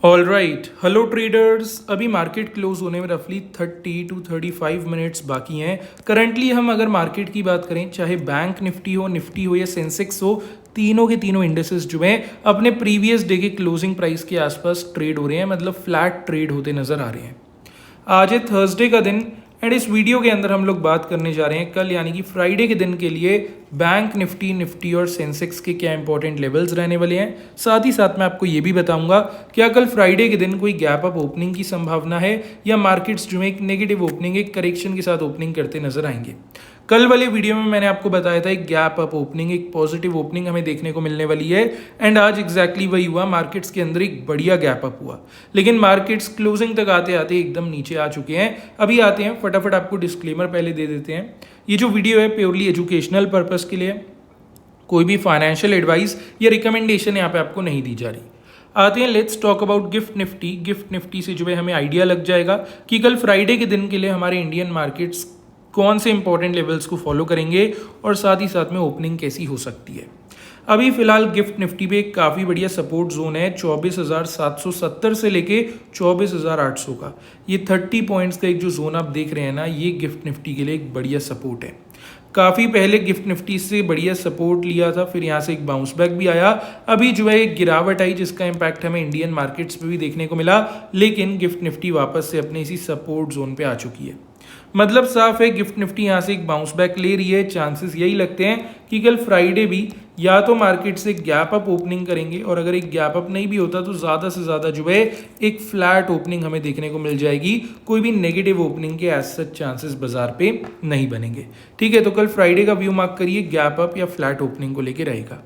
All right, hello traders. अभी market close होने में रफली 30 टू 35 मिनट्स बाकी हैं। करंटली हम अगर मार्केट की बात करें, चाहे बैंक निफ्टी हो या सेंसेक्स हो, तीनों के तीनों इंडेसेस जो हैं अपने प्रीवियस डे के क्लोजिंग प्राइस के आसपास ट्रेड हो रहे हैं, मतलब फ्लैट ट्रेड होते नजर आ रहे हैं। आज है थर्सडे का दिन एंड इस वीडियो के अंदर हम लोग बात करने जा रहे हैं कल यानी कि फ्राइडे के दिन के लिए बैंक निफ्टी और सेंसेक्स के क्या इंपॉर्टेंट लेवल्स रहने वाले हैं। साथ ही साथ मैं आपको ये भी बताऊंगा क्या कल फ्राइडे के दिन कोई गैप अप ओपनिंग की संभावना है या मार्केट्स जो है एक नेगेटिव ओपनिंग, एक करेक्शन के साथ ओपनिंग करते नजर आएंगे। कल वाले वीडियो में मैंने आपको बताया था एक गैप अप ओपनिंग, एक पॉजिटिव ओपनिंग हमें देखने को मिलने वाली है एंड आज एग्जैक्टली वही हुआ। मार्केट्स के अंदर एक बढ़िया गैप अप हुआ, लेकिन मार्केट्स क्लोजिंग तक आते आते एकदम नीचे आ चुके हैं। अभी आते हैं, फटाफट आपको डिस्क्लेमर पहले दे देते हैं। ये जो वीडियो है प्योरली एजुकेशनल पर्पस के लिए, कोई भी फाइनेंशियल एडवाइस या रिकमेंडेशन यहाँ पे आपको नहीं दी जा रही। आते हैं, let's talk about gift Nifty. Gift Nifty से जो है हमें आइडिया लग जाएगा कि कल फ्राइडे के दिन के लिए हमारे इंडियन मार्केट्स कौन से इंपॉर्टेंट लेवल्स को फॉलो करेंगे और साथ ही साथ में ओपनिंग कैसी हो सकती है। अभी फिलहाल गिफ्ट निफ्टी पे एक काफ़ी बढ़िया सपोर्ट जोन है 24,770 से लेके 24,800 का। ये 30 पॉइंट्स का एक जो जोन आप देख रहे हैं ना, ये गिफ्ट निफ्टी के लिए एक बढ़िया सपोर्ट है। काफ़ी पहले गिफ्ट निफ्टी से बढ़िया सपोर्ट लिया था, फिर यहाँ से एक बाउंस बैक भी आया। अभी जो है एक गिरावट आई जिसका इम्पैक्ट हमें इंडियन मार्केट्स पे भी देखने को मिला, लेकिन गिफ्ट निफ्टी वापस से अपने इसी सपोर्ट जोन पे आ चुकी है। मतलब साफ है, गिफ्ट निफ्टी यहाँ से एक बाउंस बैक ले रही है। चांसेस यही लगते हैं कि कल फ्राइडे भी या तो मार्केट से गैप अप ओपनिंग करेंगे, और अगर एक गैप अप नहीं भी होता तो ज़्यादा से ज़्यादा जो है एक फ्लैट ओपनिंग हमें देखने को मिल जाएगी। कोई भी नेगेटिव ओपनिंग के एज सच चांसेस बाजार पे नहीं बनेंगे। ठीक है, तो कल फ्राइडे का व्यू मार्क करिए, गैप अप या फ्लैट ओपनिंग को लेकर रहेगा।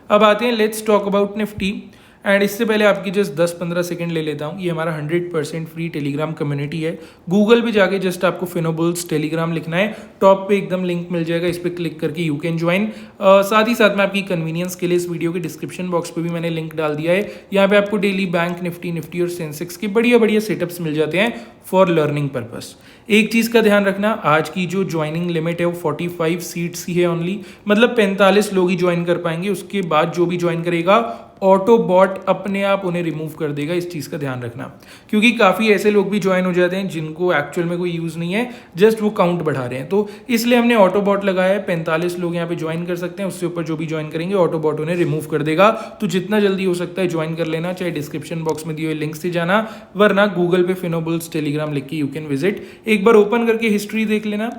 अब आते हैं, let's talk about Nifty. And इससे पहले आपकी जस्ट 10-15 सेकंड ले लेता हूँ। ये हमारा 100% फ्री टेलीग्राम कम्युनिटी है। गूगल पे जाके जस्ट आपको फिनोबुल्स टेलीग्राम लिखना है, टॉप पे एकदम लिंक मिल जाएगा, इस पर क्लिक करके यू कैन ज्वाइन। साथ ही साथ में आपकी कन्वीनियंस के लिए इस वीडियो के डिस्क्रिप्शन बॉक्स पे भी मैंने लिंक डाल दिया है। यहाँ पे आपको डेली बैंक निफ्टी और सेंसेक्स के बढ़िया बढ़िया सेटअप्स मिल जाते हैं फॉर लर्निंग पर्पस। एक चीज़ का ध्यान रखना, आज की जो ज्वाइनिंग लिमिट है वो 45 सीट्स ही है ओनली, मतलब 45 लोग ही ज्वाइन कर पाएंगे। उसके बाद जो भी ज्वाइन करेगा ऑटो बॉट अपने आप उन्हें रिमूव कर देगा। इस चीज़ का ध्यान रखना, क्योंकि काफ़ी ऐसे लोग भी ज्वाइन हो जाते हैं जिनको एक्चुअल में कोई यूज़ नहीं है, जस्ट वो काउंट बढ़ा रहे हैं। तो इसलिए हमने ऑटो बॉट लगाया है। 45 लोग यहाँ पे ज्वाइन कर सकते हैं, उससे ऊपर जो भी ज्वाइन करेंगे ऑटो बॉट उन्हें रिमूव कर देगा। तो जितना जल्दी हो सकता है ज्वाइन कर लेना, चाहे डिस्क्रिप्शन बॉक्स में दिए हुए लिंक से जाना, वरना गूगल पे फिनोबुल्स टेलीग्राम लिख के यू कैन विजिट। एक बार ओपन करके हिस्ट्री देख लेना,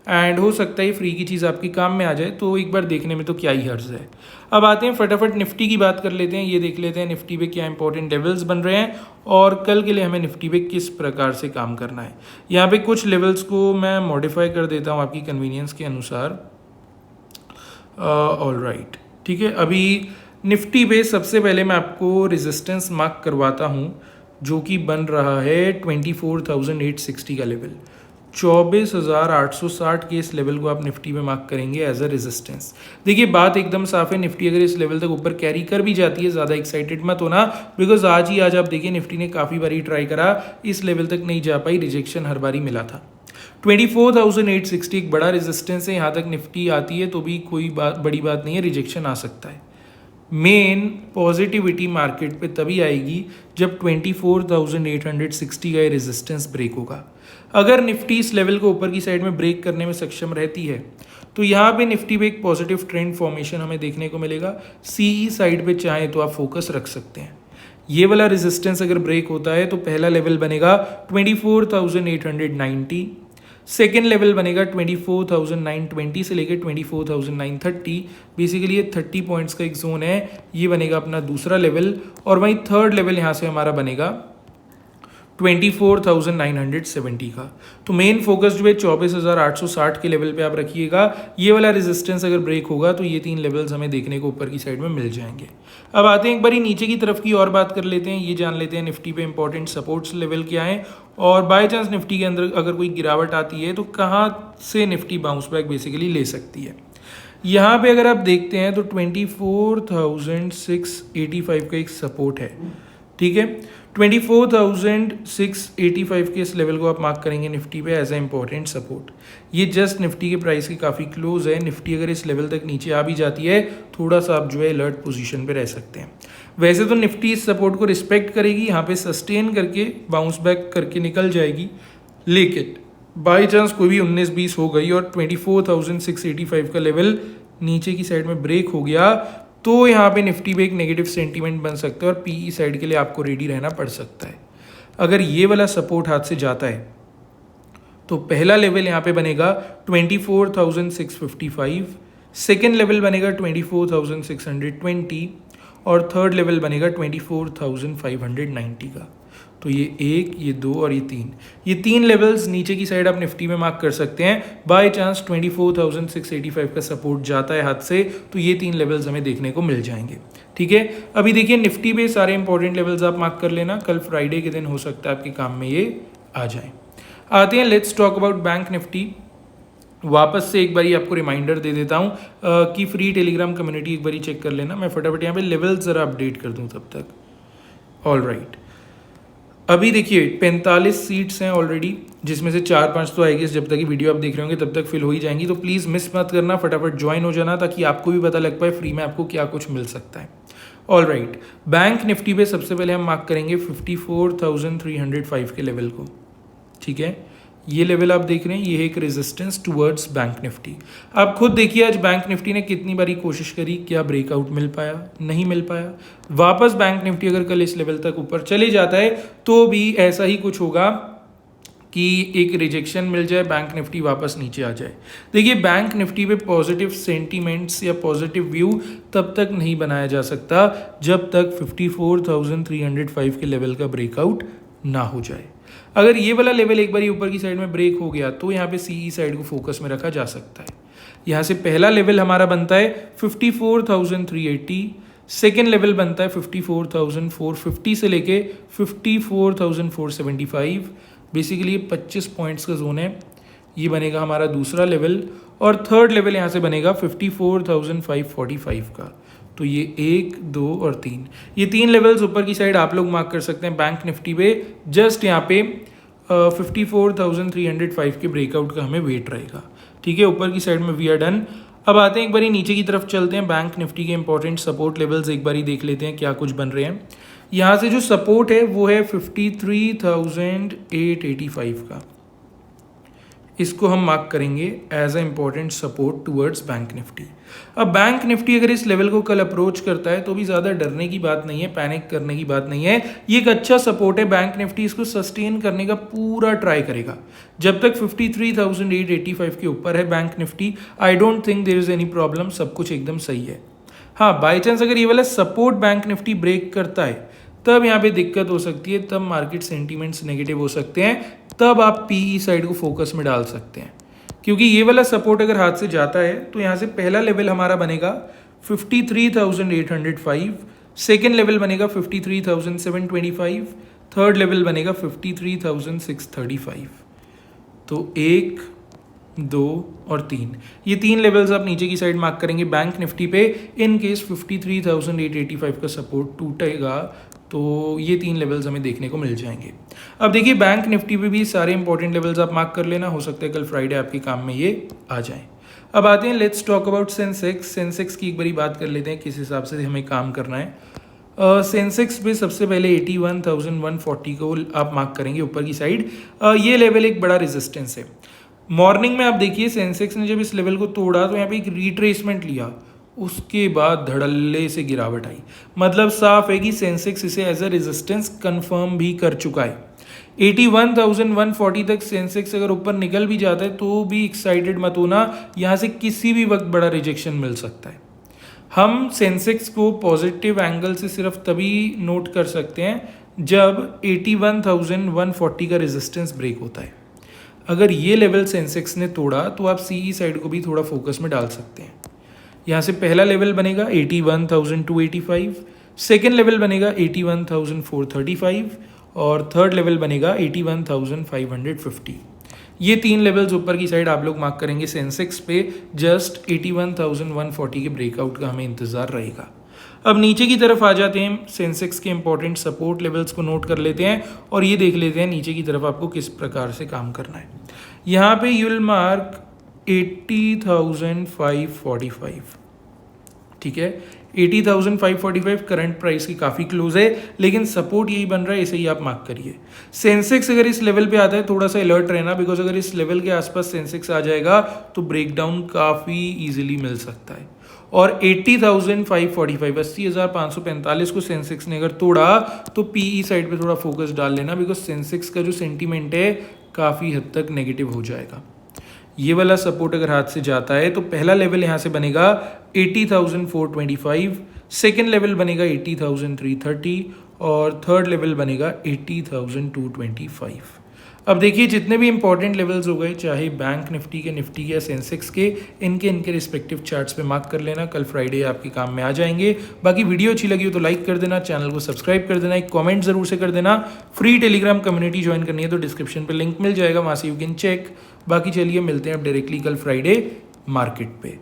एंड हो सकता है फ्री की चीज़ आपकी काम में आ जाए, तो एक बार देखने में तो क्या ही हर्ज है। अब आते हैं, फटाफट निफ्टी की बात कर लेते हैं। ये देख लेते हैं निफ्टी पे क्या इंपॉर्टेंट लेवल्स बन रहे हैं और कल के लिए हमें निफ्टी पे किस प्रकार से काम करना है। यहाँ पे कुछ लेवल्स को मैं मॉडिफाई कर देता हूँ आपकी कन्वीनियंस के अनुसार। ऑल राइट, ठीक है। अभी निफ्टी पे सबसे पहले मैं आपको रेजिस्टेंस मार्क करवाता हूँ, जो कि बन रहा है 24,860 का लेवल। 24,860 के इस लेवल को आप निफ्टी में मार्क करेंगे एज अ रेजिस्टेंस। देखिए बात एकदम साफ है, निफ्टी अगर इस लेवल तक ऊपर कैरी कर भी जाती है, ज़्यादा एक्साइटेड मत होना, बिकॉज आज आप देखिए निफ्टी ने काफ़ी बारी ट्राई करा, इस लेवल तक नहीं जा पाई, रिजेक्शन हर बारी मिला था। 24,860 एक बड़ा रेजिस्टेंस है। यहाँ तक निफ्टी आती है तो भी कोई बड़ी बात नहीं है, रिजेक्शन आ सकता है। मेन पॉजिटिविटी मार्केट पे तभी आएगी जब 24,860 का ये रेजिस्टेंस ब्रेक होगा। अगर निफ्टी इस लेवल को ऊपर की साइड में ब्रेक करने में सक्षम रहती है तो यहाँ पे निफ्टी पे एक पॉजिटिव ट्रेंड फॉर्मेशन हमें देखने को मिलेगा। सीई साइड पे चाहे तो आप फोकस रख सकते हैं। ये वाला रेजिस्टेंस अगर ब्रेक होता है तो पहला लेवल बनेगा 24,890, सेकेंड लेवल बनेगा 24,920 से लेकर 24,930। बेसिकली ये 30 पॉइंट्स का एक जोन है, ये बनेगा अपना दूसरा लेवल। और वहीं थर्ड लेवल यहाँ से हमारा बनेगा 24,970 का। तो मेन फोकस जो है 24,860 के लेवल पे आप रखिएगा। ये वाला रेजिस्टेंस अगर ब्रेक होगा तो ये तीन लेवल्स हमें देखने को ऊपर की साइड में मिल जाएंगे। अब आते हैं एक बारी नीचे की तरफ की और बात कर लेते हैं। ये जान लेते हैं निफ्टी पे इंपॉर्टेंट सपोर्ट्स लेवल क्या है, और बाय चांस निफ्टी के अंदर अगर कोई गिरावट आती है तो कहाँ से निफ्टी बाउंस बैक बेसिकली ले सकती है। यहाँ पे अगर आप देखते हैं तो 24,685 का एक सपोर्ट है। ठीक है, 24,685 के इस लेवल को आप मार्क करेंगे निफ्टी पे एज ए इंपॉर्टेंट सपोर्ट। ये जस्ट निफ्टी के प्राइस के काफ़ी क्लोज है। निफ्टी अगर इस लेवल तक नीचे आ भी जाती है, थोड़ा सा आप जो है अलर्ट पोजीशन पे रह सकते हैं। वैसे तो निफ्टी इस सपोर्ट को रिस्पेक्ट करेगी, यहाँ पे सस्टेन करके बाउंस बैक करके निकल जाएगी, लेकिन बाई चांस कोई भी 19-20 हो गई और 24,685 का लेवल नीचे की साइड में ब्रेक हो गया तो यहाँ पे निफ्टी पे एक नेगेटिव सेंटीमेंट बन सकता है और पीई साइड के लिए आपको रेडी रहना पड़ सकता है। अगर ये वाला सपोर्ट हाथ से जाता है तो पहला लेवल यहाँ पे बनेगा 24,655, सेकेंड लेवल बनेगा 24,620 और थर्ड लेवल बनेगा 24,590 का। तो ये 1, ये 2 और ये तीन लेवल्स नीचे की साइड आप निफ्टी में मार्क कर सकते हैं। बाय चांस 24,685 का सपोर्ट जाता है हाथ से तो ये 3 लेवल्स हमें देखने को मिल जाएंगे। ठीक है, अभी देखिए निफ्टी पे सारे इंपॉर्टेंट लेवल्स आप मार्क कर लेना, कल फ्राइडे के दिन हो सकता है आपके काम में ये आ जाए। आते हैं, let's talk about bank Nifty. वापस से एक बारी आपको रिमाइंडर दे देता हूँ कि फ्री टेलीग्राम कम्युनिटी एक बारी चेक कर लेना। मैं फटाफट यहाँ पे लेवल्स ज़रा अपडेट कर दूँ तब तक। ऑल राइट, अभी देखिए 45 सीट्स हैं ऑलरेडी, जिसमें से 4-5 तो आई गेस जब तक ये वीडियो आप देख रहे होंगे तब तक फिल हो ही जाएंगी। तो प्लीज़ मिस मत करना, फटाफट ज्वाइन हो जाना ताकि आपको भी पता लग पाए फ्री में आपको क्या कुछ मिल सकता है। ऑल राइट, बैंक निफ्टी पे सबसे पहले हम मार्क करेंगे 54,305 के लेवल को। ठीक है, ये लेवल आप देख रहे हैं, ये है एक रेजिस्टेंस टुवर्ड्स बैंक निफ्टी। आप खुद देखिए आज बैंक निफ्टी ने कितनी बारी कोशिश करी, क्या ब्रेकआउट मिल पाया, नहीं मिल पाया। वापस बैंक निफ्टी अगर कल इस लेवल तक ऊपर चले जाता है तो भी ऐसा ही कुछ होगा कि एक रिजेक्शन मिल जाए, बैंक निफ्टी वापस नीचे आ जाए। देखिए बैंक निफ्टी पे पॉजिटिव सेंटीमेंट्स या पॉजिटिव व्यू तब तक नहीं बनाया जा सकता जब तक 54,305 के लेवल का ब्रेकआउट ना हो जाए। अगर ये वाला लेवल एक बार ऊपर की साइड में ब्रेक हो गया तो यहाँ पे सीई साइड को फोकस में रखा जा सकता है। यहाँ से पहला लेवल हमारा बनता है 54,380, सेकेंड लेवल बनता है 54,450 से लेके 54,475। बेसिकली 25 पॉइंट्स का जोन है, ये बनेगा हमारा दूसरा लेवल। और थर्ड लेवल यहाँ से बनेगा 54,545 का। तो ये 1, 2 और 3, ये 3 लेवल्स ऊपर की साइड आप लोग मार्क कर सकते हैं बैंक निफ्टी पे। जस्ट यहाँ पे 54,305 के ब्रेकआउट का हमें वेट रहेगा। ठीक है, ऊपर की साइड में वी आर डन। अब आते हैं एक बारी नीचे की तरफ चलते हैं, बैंक निफ्टी के इंपॉर्टेंट सपोर्ट लेवल्स एक बारी देख लेते हैं क्या कुछ बन रहे हैं। यहाँ से जो सपोर्ट है वो है 53,885 का, इसको हम मार्क करेंगे as a important support towards bank Nifty. अब बैंक निफ्टी अगर इस लेवल को कल अप्रोच करता है तो भी ज़्यादा डरने की बात नहीं है, पैनिक करने की बात नहीं है। ये एक अच्छा सपोर्ट है, बैंक निफ्टी इसको सस्टेन करने का पूरा ट्राई करेगा। जब तक 53,885 के ऊपर है bank Nifty, I don't think there is any problem, सब कुछ एकदम सही है। हाँ, बाई चांस अगर ये वाला सपोर्ट बैंक निफ्टी ब्रेक करता है तब यहाँ पे दिक्कत हो सकती है, तब मार्केट सेंटीमेंट्स नेगेटिव हो सकते हैं, तब आप पीई साइड को फोकस में डाल सकते हैं। क्योंकि ये वाला सपोर्ट अगर हाथ से जाता है तो यहाँ से पहला लेवल हमारा बनेगा 53,805, सेकेंड लेवल बनेगा 53,725, थर्ड लेवल बनेगा 53,635। तो 1, 2 और 3, ये 3 लेवल्स आप नीचे की साइड मार्क करेंगे बैंक निफ्टी पे। इन केस 53,885 का सपोर्ट टूटेगा तो ये 3 लेवल्स हमें देखने को मिल जाएंगे। अब देखिए बैंक निफ्टी पे भी सारे इंपॉर्टेंट लेवल्स आप मार्क कर लेना, हो सकता है कल फ्राइडे आपके काम में ये आ जाए। अब आते हैं, let's talk about Sensex. Sensex की एक बारी बात कर लेते हैं किस हिसाब से हमें काम करना है। सेंसेक्स पे सबसे पहले 81,140 को आप मार्क करेंगे ऊपर की साइड। ये लेवल एक बड़ा रेजिस्टेंस है। मॉर्निंग में आप देखिए सेंसेक्स ने जब इस लेवल को तोड़ा तो यहाँ पे एक रिट्रेसमेंट लिया, उसके बाद धड़ल्ले से गिरावट आई। मतलब साफ है कि सेंसेक्स इसे एज अ रेजिस्टेंस कंफर्म भी कर चुका है। 81,140 तक सेंसेक्स अगर ऊपर निकल भी जाता है तो भी एक्साइटेड मत होना, यहाँ से किसी भी वक्त बड़ा रिजेक्शन मिल सकता है। हम सेंसेक्स को पॉजिटिव एंगल से सिर्फ तभी नोट कर सकते हैं जब 81,140 का रेजिस्टेंस ब्रेक होता है। अगर ये लेवल सेंसेक्स ने तोड़ा तो आप सीई साइड को भी थोड़ा फोकस में डाल सकते हैं। यहाँ से पहला लेवल बनेगा 81,285, सेकेंड लेवल बनेगा 81,435 और थर्ड लेवल बनेगा 81,550। ये 3 लेवल्स ऊपर की साइड आप लोग मार्क करेंगे सेंसेक्स पे। जस्ट 81,140 के ब्रेकआउट का हमें इंतज़ार रहेगा। अब नीचे की तरफ आ जाते हैं, सेंसेक्स के इंपॉर्टेंट सपोर्ट लेवल्स को नोट कर लेते हैं और ये देख लेते हैं नीचे की तरफ आपको किस प्रकार से काम करना है। यहाँ पे यू विल मार्क 80,545, ठीक है, 80,545 करंट प्राइस की काफ़ी क्लोज है, लेकिन सपोर्ट यही बन रहा है, इसे ही आप मार्क करिए। सेंसेक्स अगर इस लेवल पे आता है थोड़ा सा अलर्ट रहना, बिकॉज अगर इस लेवल के आसपास सेंसेक्स आ जाएगा तो ब्रेकडाउन काफ़ी इजीली मिल सकता है। और 80,545 80,545 को सेंसेक्स ने अगर तोड़ा तो पीई साइड पे थोड़ा फोकस डाल लेना, बिकॉज सेंसेक्स का जो सेंटीमेंट है काफ़ी हद तक नेगेटिव हो जाएगा। ये वाला सपोर्ट अगर हाथ से जाता है तो पहला लेवल यहाँ से बनेगा 80,425, सेकेंड लेवल बनेगा 80,330 और थर्ड लेवल बनेगा 80,225। अब देखिए जितने भी इंपॉर्टेंट लेवल्स हो गए, चाहे बैंक निफ्टी के या सेंसेक्स के, इनके रिस्पेक्टिव चार्ट्स पे मार्क कर लेना। कल फ्राइडे आपके काम में आ जाएंगे। बाकी वीडियो अच्छी लगी हो तो लाइक कर देना, चैनल को सब्सक्राइब कर देना, एक कमेंट जरूर से कर देना। फ्री टेलीग्राम कम्युनिटी ज्वाइन करनी है तो डिस्क्रिप्शन पे लिंक मिल जाएगा, वहाँ से यू कैन चेक। बाकी चलिए मिलते हैं अब डायरेक्टली कल फ्राइडे मार्केट पे।